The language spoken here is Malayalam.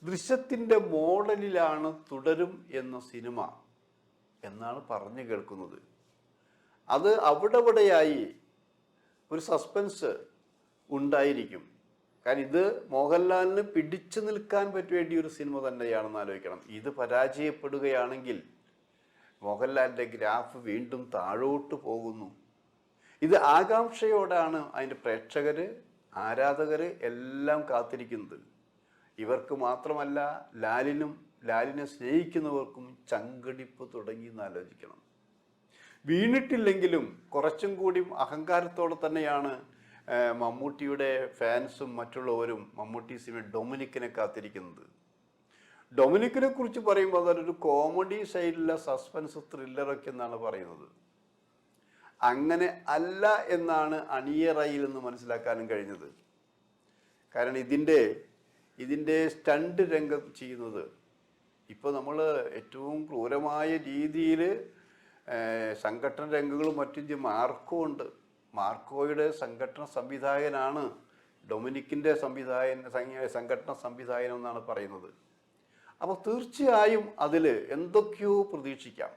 ദൃശ്യത്തിൻ്റെ മോഡലിലാണ് തുടരും എന്ന സിനിമ എന്നാണ് പറഞ്ഞു കേൾക്കുന്നത്. അത് അവിടെയായി ഒരു സസ്പെൻസ് ഉണ്ടായിരിക്കും. കാരണം ഇത് മോഹൻലാലിന് പിടിച്ചു നിൽക്കാൻ പറ്റിയ ഒരു സിനിമ തന്നെയാണെന്ന് ആലോചിക്കണം. ഇത് പരാജയപ്പെടുകയാണെങ്കിൽ മോഹൻലാലിൻ്റെ ഗ്രാഫ് വീണ്ടും താഴോട്ട് പോകുന്നു. ഇത് ആകാംക്ഷയോടാണ് അതിൻ്റെ പ്രേക്ഷകർ, ആരാധകർ എല്ലാം കാത്തിരിക്കുന്നത്. ഇവർക്ക് മാത്രമല്ല, ലാലിനെ സ്നേഹിക്കുന്നവർക്കും ചങ്കടിപ്പ് തുടങ്ങി എന്ന് ആലോചിക്കണം. വീണിട്ടില്ലെങ്കിലും കുറച്ചും കൂടി അഹങ്കാരത്തോടെ തന്നെയാണ് മമ്മൂട്ടിയുടെ ഫാൻസും മറ്റുള്ളവരും മമ്മൂട്ടി സിനിമ ഡൊമിനിക്കിനെ കാത്തിരിക്കുന്നത്. ഡൊമിനിക്കിനെ കുറിച്ച് പറയുമ്പോൾ അതൊരു കോമഡി സൈഡിലെ സസ്പെൻസ് ത്രില്ലറൊക്കെ എന്നാണ് പറയുന്നത്. അങ്ങനെ അല്ല എന്നാണ് അണിയറയിൽ നിന്ന് മനസ്സിലാക്കാനും കഴിഞ്ഞത്. കാരണം ഇതിൻ്റെ സ്റ്റണ്ട് രംഗം ചെയ്യുന്നത് ഇപ്പോൾ നമ്മൾ ഏറ്റവും ക്രൂരമായ രീതിയിൽ സംഘടന രംഗങ്ങളും മറ്റും മാർക്കോ ഉണ്ട്. മാർക്കോയുടെ സംഘടന സംവിധായകനാണ് ഡൊമിനിക്കിൻ്റെ സംഘടന സംവിധായകൻ എന്നാണ് പറയുന്നത്. അപ്പോൾ തീർച്ചയായും അതിൽ എന്തൊക്കെയോ പ്രതീക്ഷിക്കാം.